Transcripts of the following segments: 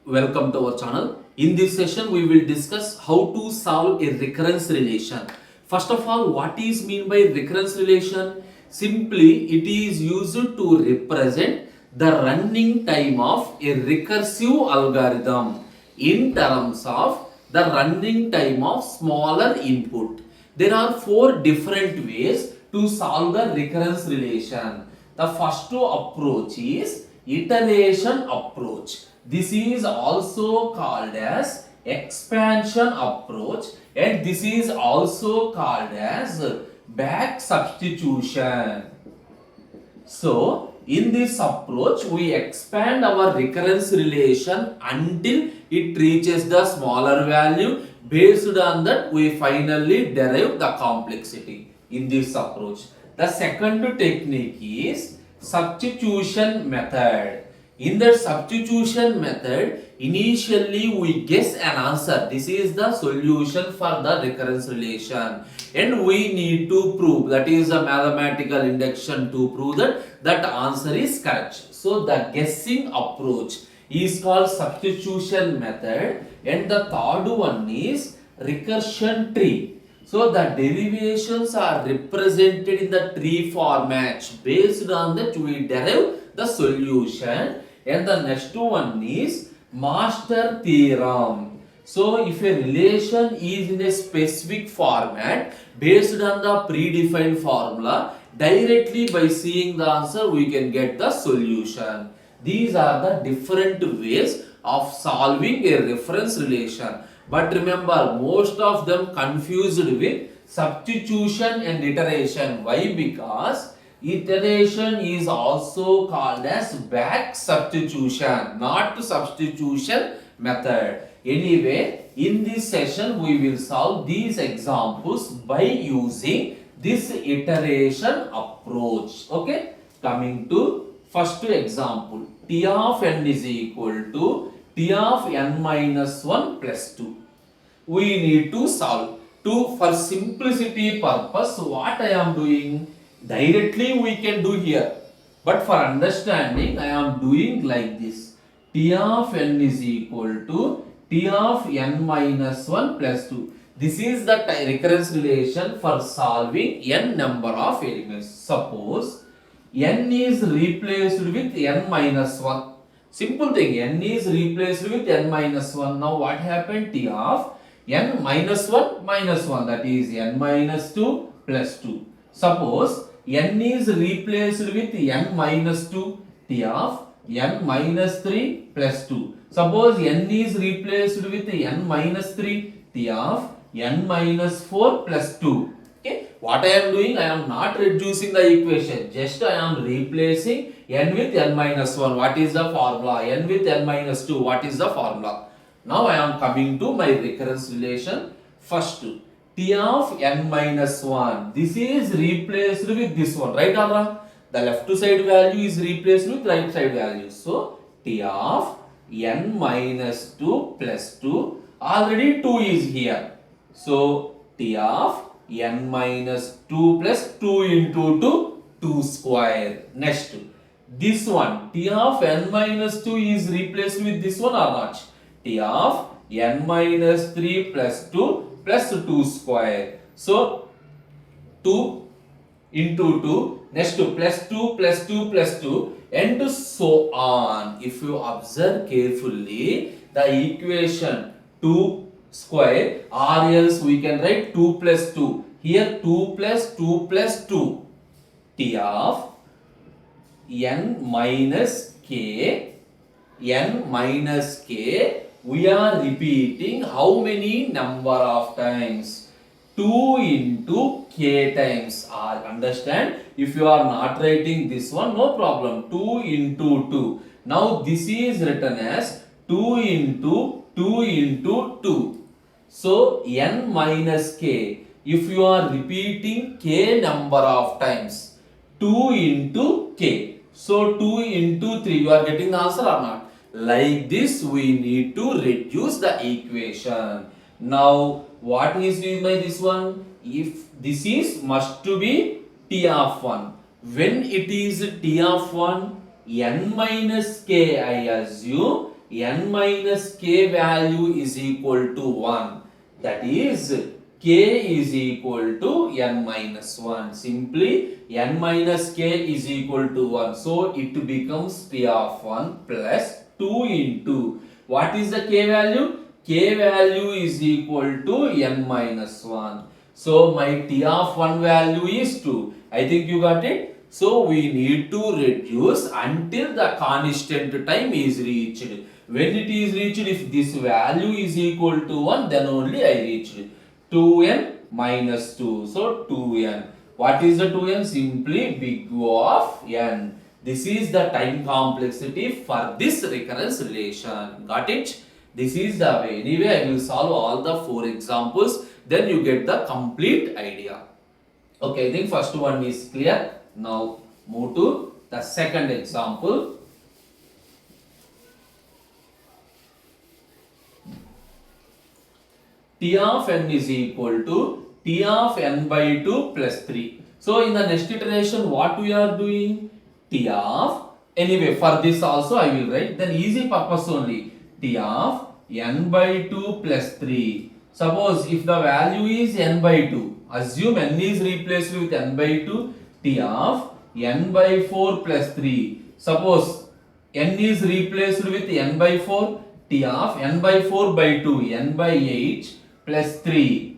Welcome to our channel. In this session, we will discuss how to solve a recurrence relation. First of all, what is mean by recurrence relation? Simply, it is used to represent the running time of a recursive algorithm in terms of the running time of smaller input. There are four different ways to solve the recurrence relation. The first approach is iteration approach. This is also called as expansion approach, and this is also called as back substitution. So, in this approach, we expand our recurrence relation until it reaches the smaller value. Based on that, we finally derive the complexity in this approach. The second technique is substitution method. In the substitution method, initially we guess an answer. This is the solution for the recurrence relation, and we need to prove, that is a mathematical induction to prove that answer is correct. So the guessing approach is called substitution method, and the third one is recursion tree. So the derivations are represented in the tree format. Based on that, we derive the solution. And the next one is master theorem. So if a relation is in a specific format, based on the predefined formula, directly by seeing the answer we can get the solution. These are the different ways of solving a reference relation. But remember, most of them confused with substitution and iteration. Why? Because iteration is also called as back substitution, not substitution method. Anyway, in this session we will solve these examples by using this iteration approach. Okay, coming to first example, t of n is equal to t of n minus 1 plus 2. We need to solve. For simplicity purpose, what I am doing, directly we can do here, but for understanding I am doing like this. T of n is equal to t of n minus 1 plus 2. This is the recurrence relation for solving n number of elements. Suppose n is replaced with n minus 1. Simple thing, n is replaced with n minus 1. Now what happened? T of n minus 1 minus 1, that is n minus 2 plus 2. Suppose n is replaced with n minus 2, t of n minus 3 plus 2. Suppose n is replaced with n minus 3, t of n minus 4 plus 2. Okay, what I am doing, I am not reducing the equation, just I am replacing n with n minus 1. What is the formula? N with n minus 2. What is the formula? Now I am coming to my recurrence relation. First, t of n minus 1. This is replaced with this one, right or wrong? The left side value is replaced with right side value. So, t of n minus 2 plus 2. Already 2 is here. So, t of n minus 2 plus 2 into 2, 2 square. Next, this one, t of n minus 2 is replaced with this one or not? T of n minus 3 plus 2 plus 2 square. So, 2 into 2, next plus 2 plus 2 plus 2, and so on. If you observe carefully, the equation 2 square, or else we can write 2 plus 2. Here 2 plus 2 plus 2. T of n minus k, n minus k, we are repeating how many number of times? 2 into k times. Understand? If you are not writing this one, no problem. 2 into 2. Now this is written as 2 into 2 into 2. So n minus k. If you are repeating k number of times, 2 into k. So 2 into 3. You are getting the answer or not? Like this, we need to reduce the equation. Now, what is meant by this one? If this is must to be t of 1. When it is t of 1, n minus k I assume n minus k value is equal to 1. That is, k is equal to n minus 1. Simply, n minus k is equal to 1. So, it becomes t of 1 plus 2 into, what is the k value? K value is equal to n minus 1. So, my t of 1 value is 2. I think you got it. So, we need to reduce until the constant time is reached. When it is reached, if this value is equal to 1, then only I reached 2n minus 2. So, 2n. What is the 2n? Simply big O of n. This is the time complexity for this recurrence relation. Got it? This is the way. Anyway, I will solve all the 4 examples. Then you get the complete idea. Okay, I think first one is clear. Now move to the second example. T of n is equal to T of n by 2 plus 3. So in the next iteration, what we are doing? T of, anyway, for this also I will write, then easy purpose only. T of n by 2 plus 3. Suppose if the value is n by 2, assume n is replaced with n by 2, T of n by 4 plus 3. Suppose n is replaced with n by 4, T of n by 4 by 2, n by 8 plus 3.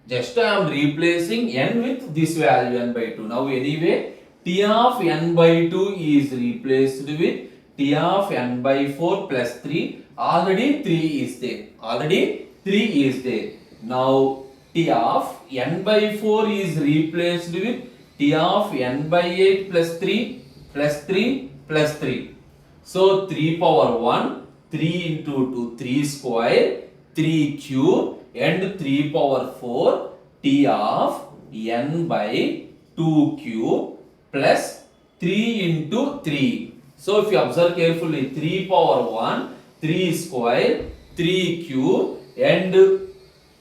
Just I am replacing n with this value n by 2. Now anyway, T of n by 2 is replaced with T of n by 4 plus 3. Already 3 is there. Already 3 is there. Now T of n by 4 is replaced with T of n by 8 plus 3 plus 3 plus 3. So 3 power 1, 3 into 2, 3 square, 3 cube and 3 power 4 T of n by 2 cube plus 3 into 3. So if you observe carefully, 3 power 1, 3 square, 3 cube and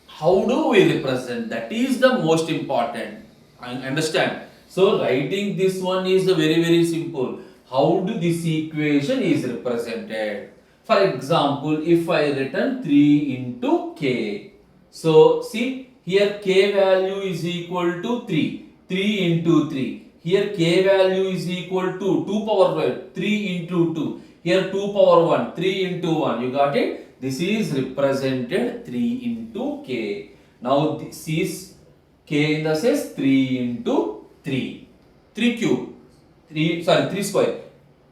how do we represent? That is the most important. Understand? So writing this one is very simple. How do this equation is represented? For example, if I written 3 into k. So see here k value is equal to 3. 3 into 3. Here k value is equal to 2 power 5. 3 into 2. Here 2 power 1. 3 into 1. You got it? This is represented 3 into k. Now this is k in the sense 3 into 3. 3 cube. 3 square.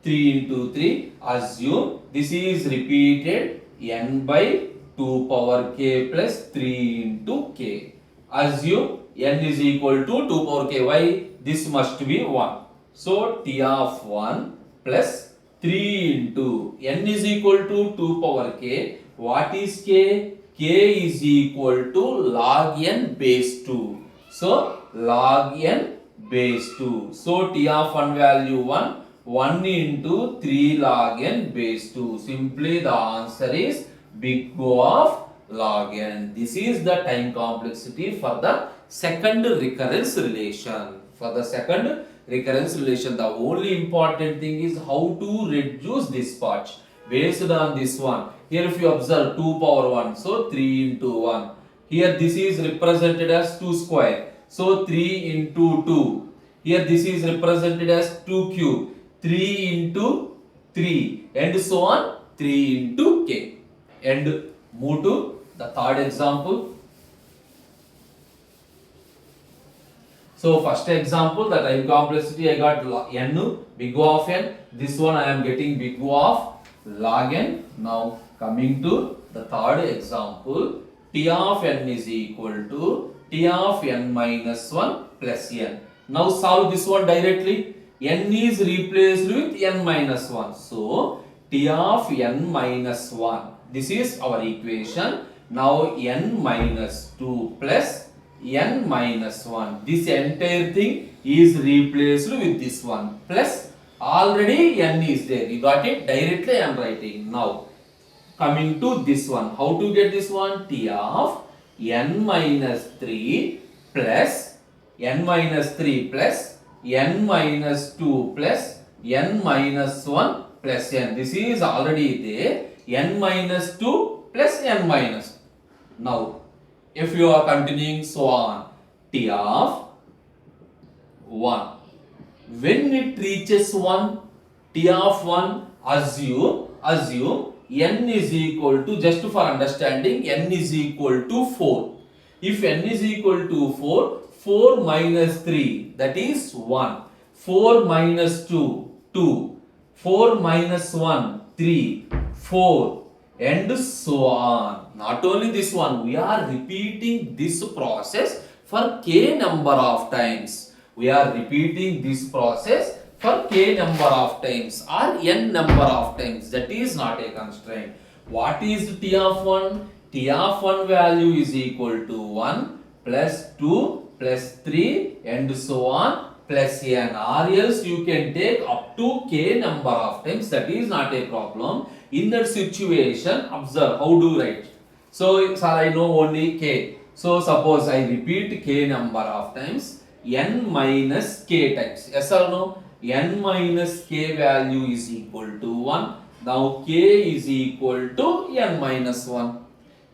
3 into 3. Assume this is repeated n by 2 power k plus 3 into k. Assume n is equal to 2 power k. Why? This must be 1. So T of 1 plus 3 into n is equal to 2 power k. What is k? K is equal to log n base 2. So log n base 2. So T of 1 value 1. 1 into 3 log n base 2. Simply the answer is big O of log n. This is the time complexity for the second recurrence relation. For the second recurrence relation, the only important thing is how to reduce this part. Based on this one, here if you observe 2 power 1, so 3 into 1. Here this is represented as 2 square, so 3 into 2. Here this is represented as 2 cube, 3 into 3 and so on, 3 into k. And move to the third example. So first example, the time complexity I got n, big O of n. This one I am getting big O of log n. Now coming to the third example, T of n is equal to T of n minus 1 plus n. Now solve this one directly. N is replaced with n minus 1. So T of n minus 1. This is our equation. Now n minus 2 plus n minus 1. This entire thing is replaced with this one. Plus already n is there. You got it? Directly I am writing. Now coming to this one. How to get this one? T of n minus 3 plus n minus 3 plus n minus 2 plus n minus 1 plus n. This is already there. n minus 2 plus n minus. Now, if you are continuing so on, t of 1. When it reaches 1, t of 1, assume n is equal to, just for understanding, n is equal to 4. If n is equal to 4, 4 minus 3, that is 1. 4 minus 2, 2. 4 minus 1, 3, 4, and so on. Not only this one, we are repeating this process for k number of times. We are repeating this process for k number of times or n number of times. That is not a constraint. What is t of 1? T of 1 value is equal to 1 plus 2 plus 3 and so on plus n, or else you can take up to k number of times. That is not a problem. In that situation, observe how do write. So, sir, I know only k. So, suppose I repeat k number of times, n minus k times. Yes or no? N minus k value is equal to 1. Now, k is equal to n minus 1.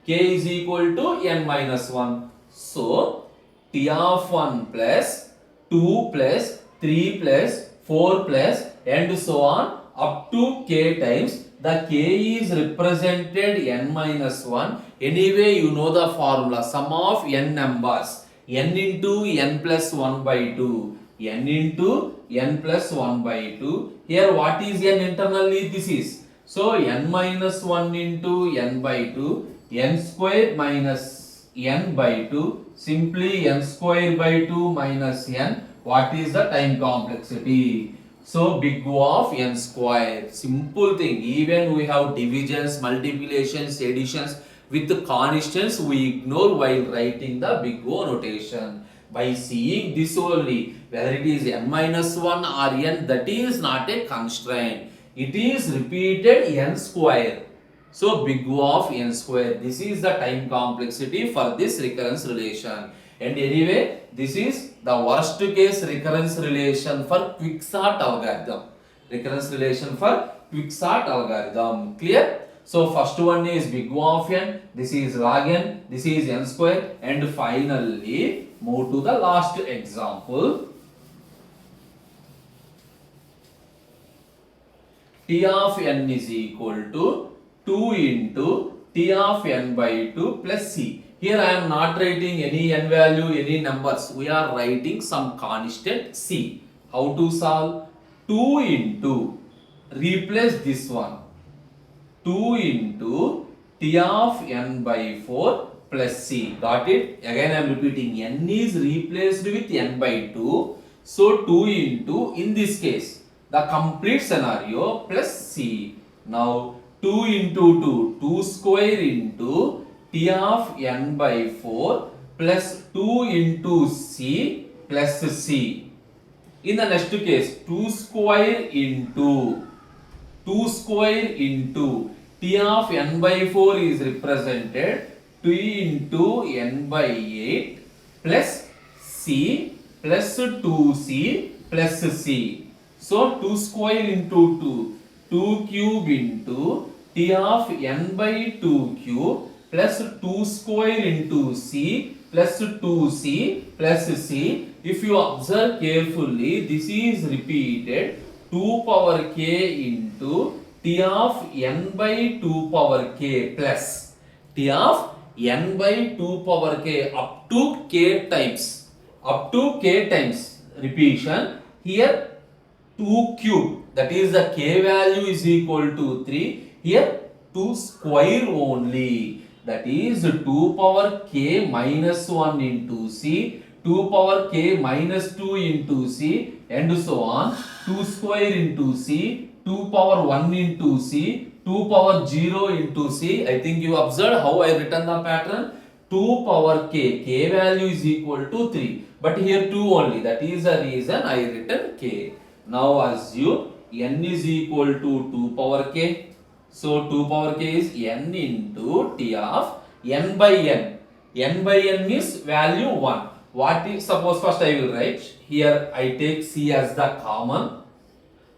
K is equal to n minus 1. So, t of 1 plus 2 plus 3 plus 4 plus and so on up to k times. The k is represented n minus 1. Anyway, you know the formula. Sum of n numbers. N into n plus 1 by 2. N into n plus 1 by 2. Here what is n internally? This is. So n minus 1 into n by 2. N square minus n by 2. Simply n square by 2 minus n. What is the time complexity? So big O of n square. Simple thing. Even we have divisions, multiplications, additions with the constants, we ignore while writing the big O notation. By seeing this only, whether it is n minus 1 or n, that is not a constraint. It is repeated n square. So big O of n square. This is the time complexity for this recurrence relation. And anyway, this is the worst case recurrence relation for quicksort algorithm. Recurrence relation for quicksort algorithm. Clear? So first one is big O of n, this is log n, this is n square, and finally move to the last example. T of n is equal to 2 into T of n by 2 plus c. Here I am not writing any n value, any numbers. We are writing some constant c. How to solve? 2 into, replace this one. 2 into T of n by 4 plus c. Got it? Again I am repeating. N is replaced with n by 2. So 2 into, in this case, the complete scenario plus c. Now 2 into 2. 2 square into T of n by 4 plus 2 into c plus c. In the next case, 2 square into T of n by 4 is represented 2 into n by 8 plus c plus 2c plus c. So 2 square into 2, 2 cube into T of n by 2 cube plus 2 square into c plus 2c plus c. If you observe carefully, this is repeated 2 power k into T of n by 2 power k plus T of n by 2 power k up to k times. Up to k times repetition. Here 2 cube, that is the k value is equal to 3. Here 2 square only, that is 2 power k minus 1 into c, 2 power k minus 2 into c, and so on. 2 square into c, 2 power 1 into c, 2 power 0 into c. I think you observed how I written the pattern. 2 power k value is equal to 3. But here 2 only, that is the reason I written k. Now assume n is equal to 2 power k. So 2 power k is n into T of n by n. N by n is value 1. What is, suppose first I will write, here I take c as the common.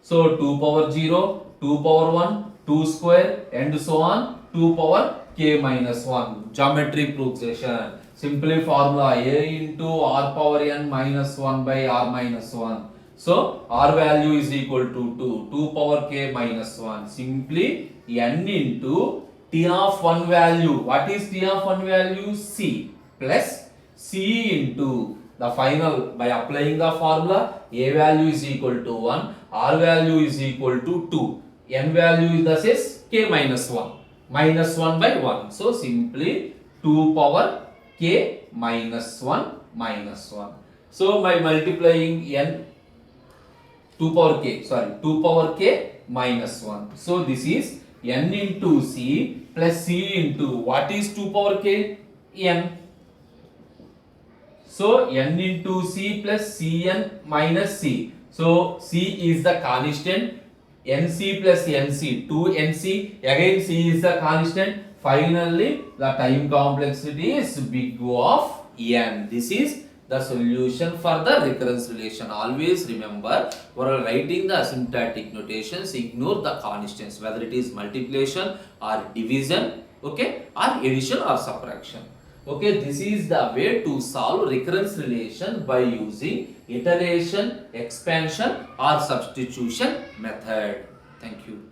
So 2 power 0, 2 power 1, 2 square and so on 2 power k minus 1. Geometry progression. Simply formula a into r power n minus 1 by r minus 1. So r value is equal to 2 power k minus 1. Simply n into t of one value. What is t of one value? C plus c into the final, by applying the formula, a value is equal to 1, r value is equal to 2, n value is thus is k minus 1, minus 1 by 1. So simply 2 power k minus 1 minus 1. So by multiplying n 2 power k minus 1. So this is n into c plus c into what is 2 power k? N. So n into c plus cn minus c. So c is the constant, nc plus nc, 2nc, again c is the constant. Finally the time complexity is big O of n. This is the solution for the recurrence relation. Always remember, while writing the asymptotic notations, ignore the constants, whether it is multiplication or division, okay, or addition or subtraction. Okay, this is the way to solve recurrence relation by using iteration, expansion or substitution method. Thank you.